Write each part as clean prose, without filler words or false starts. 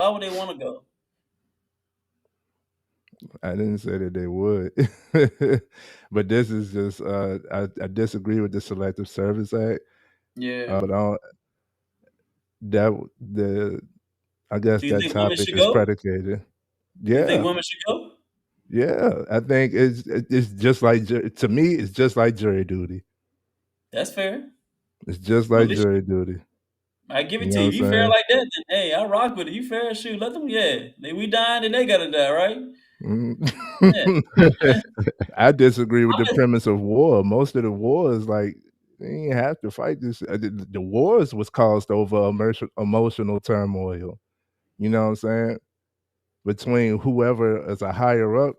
Why would they want to go? I didn't say that they would, but this is just I disagree with the Selective Service Act. Yeah. But that the I guess Do you that think women topic should is go? predicated. You think Yeah, women should go? yeah. I think it's just like to me, it's just like jury duty. That's fair. It's just Well, at like least jury duty. I give it You to know you. what If I'm you fair saying? like that, then hey, I rock with it. You fair, shoot. Let them. Yeah, we dying, and they gotta die, right? Yeah. Mm. I disagree with the premise of war. Most of the wars, like, they didn't have to fight this. The wars was caused over emotional turmoil. You know what I'm saying? Between whoever is a higher up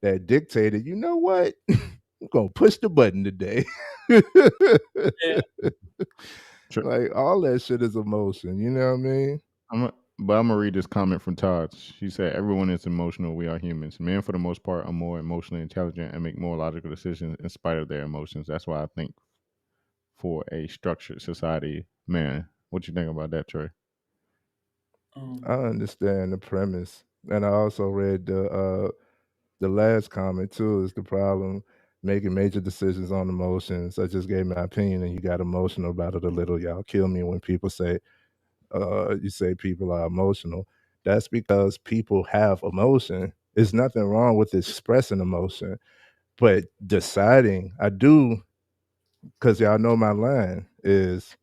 that dictated, you know what? I'm gonna push the button today. Yeah. Like all that shit is emotion. You know what I mean? But I'm gonna read this comment from Todd. She said, "Everyone is emotional. We are humans. Men, for the most part, are more emotionally intelligent and make more logical decisions in spite of their emotions. That's why I think for a structured society, man. What you think about that, Trey?" I understand the premise, and I also read the last comment too. Is the problem making major decisions on emotions? I just gave my opinion, and you got emotional about it a little. Y'all kill me when people say you say people are emotional. That's because people have emotion. There's nothing wrong with expressing emotion, but deciding, I do, because y'all know my line is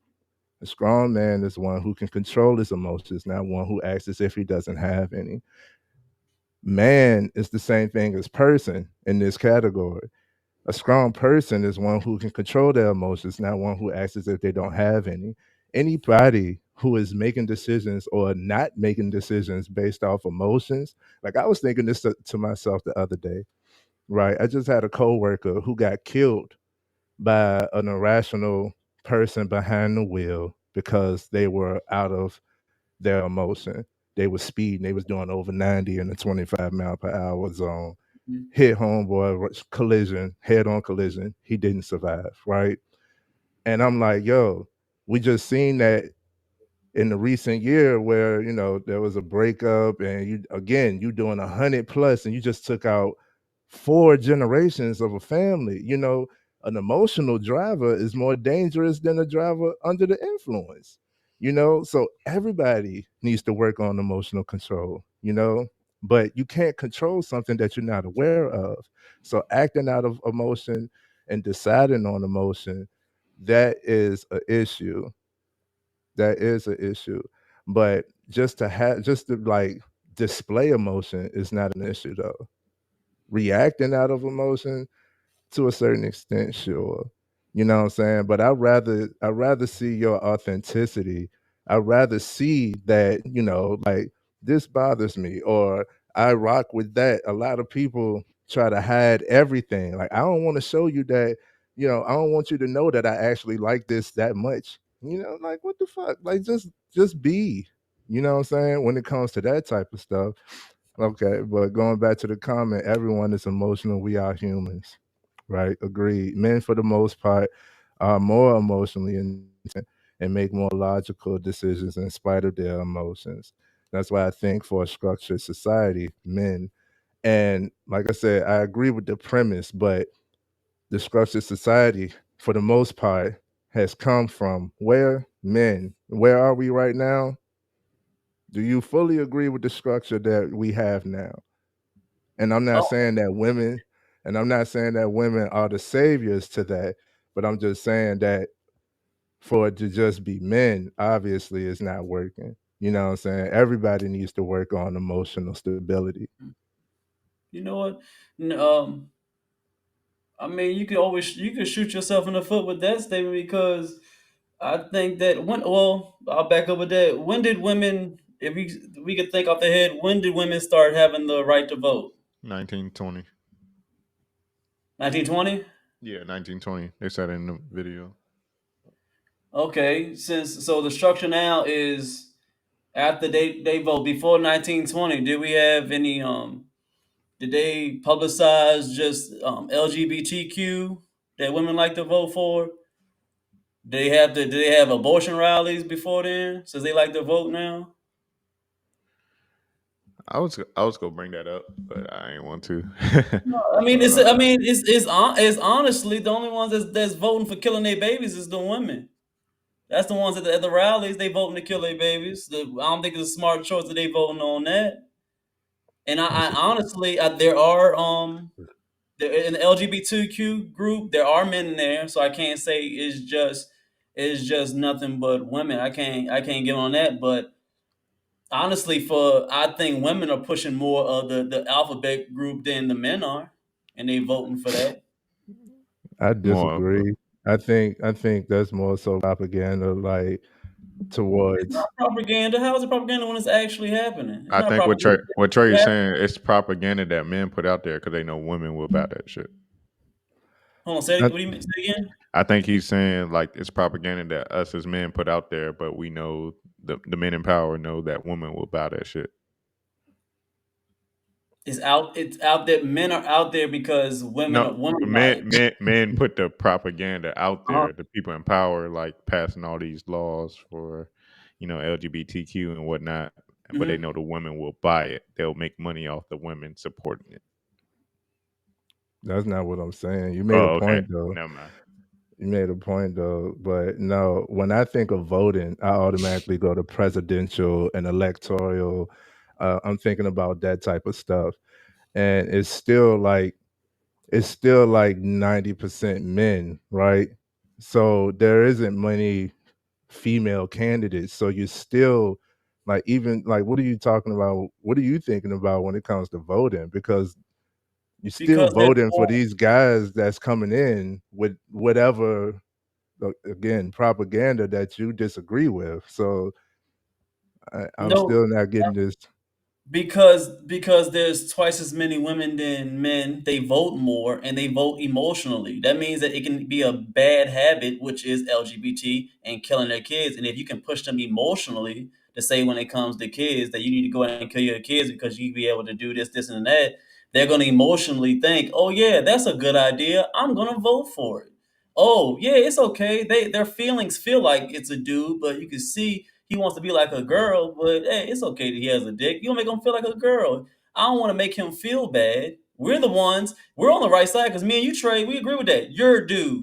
a strong man is one who can control his emotions, not one who acts as if he doesn't have any. Man is the same thing as person in this category. A strong person is one who can control their emotions, not one who acts as if they don't have any. Anybody who is making decisions or not making decisions based off emotions, like I was thinking this to myself the other day, right? I just had a coworker who got killed by an irrational person behind the wheel because they were out of their emotion. They were speeding, they was doing over 90 in a 25-mile-per-hour zone. Hit homeboy, collision, head-on collision. He didn't survive, right? And I'm like, yo, we just seen that in the recent year where there was a breakup, and you doing 100 plus, and you just took out 4 generations of a family. An emotional driver is more dangerous than a driver under the influence. So everybody needs to work on emotional control. But you can't control something that you're not aware of. So acting out of emotion and deciding on emotion, that is an issue. That is an issue. But just to like display emotion is not an issue though. Reacting out of emotion to a certain extent, sure. You know what I'm saying? But I'd rather see your authenticity. I'd rather see that, like, this bothers me, or I rock with that. A lot of people try to hide everything. Like, I don't want to show you that, I don't want you to know that I actually like this that much. Like, what the fuck? Like, just be. You know what I'm saying? When it comes to that type of stuff. Okay, but going back to the comment, everyone is emotional. We are humans, right? Agreed. Men, for the most part, are more emotionally intelligent and make more logical decisions in spite of their emotions. That's why I think for a structured society, men, and like I said, I agree with the premise, but the structured society, for the most part, has come from where? Men. Where are we right now? Do you fully agree with the structure that we have now? And I'm not Oh, saying that women, are the saviors to that, but I'm just saying that for it to just be men, obviously it's not working. You know what I'm saying? Everybody needs to work on emotional stability. you know what? I mean, you could shoot yourself in the foot with that statement because I think that I'll back up with that. When did women, if we could think off the head, when did women start having the right to vote? 1920. 1920. Yeah, 1920. They said in the video. Okay, so the structure now is after they vote before 1920. Did we have any Did they publicize just LGBTQ that women like to vote for? Did they have abortion rallies before then? Since they like to vote now. I was gonna bring that up, but I ain't want to. No, I mean, it's honestly the only ones that's voting for killing their babies is the women. That's the ones at the rallies. They voting to kill their babies. I don't think it's a smart choice that they voting on that. And I honestly, there are in the LGBTQ group, there are men in there, so I can't say it's just nothing but women. I can't get on that, but honestly, I think women are pushing more of the alphabet group than the men are, and they voting for that. I More, disagree. I think that's more so propaganda, like It's towards. not propaganda. How is it propaganda when it's actually happening? It's I not think propaganda. what Trey is saying, it's propaganda that men put out there because they know women will buy that shit. Hold on, say it, what do you mean? Say it again? I think he's saying like it's propaganda that us as men put out there, but we know the men in power know that women will buy that shit. It's out there. Men are out there because women buy it. Men put the propaganda out Uh-huh. there. The people in power like passing all these laws for, LGBTQ and whatnot, but they know the women will buy it. They'll make money off the women supporting it. That's not what I'm saying. You made a point though. Never mind. You made a point though, but no, when I think of voting, I automatically go to presidential and electoral. I'm thinking about that type of stuff. And it's still like 90% men, right? So there isn't many female candidates. So you're still like, even like, what are you talking about? What are you thinking about when it comes to voting? Because you're still voting for these guys that's coming in with whatever, again, propaganda that you disagree with. So I'm still not getting this. Because there's twice as many women than men, they vote more and they vote emotionally. That means that it can be a bad habit, which is LGBT and killing their kids. And if you can push them emotionally to say when it comes to kids that you need to go out and kill your kids because you be able to do this, this, and that, they're going to emotionally think, oh yeah, that's a good idea. I'm going to vote for it. Oh yeah, it's okay. Their feelings feel like it's a dude, but you can see he wants to be like a girl, but hey, it's okay that he has a dick. You don't make him feel like a girl. I don't want to make him feel bad. We're on the right side because me and you, Trey, we agree with that. You're a dude.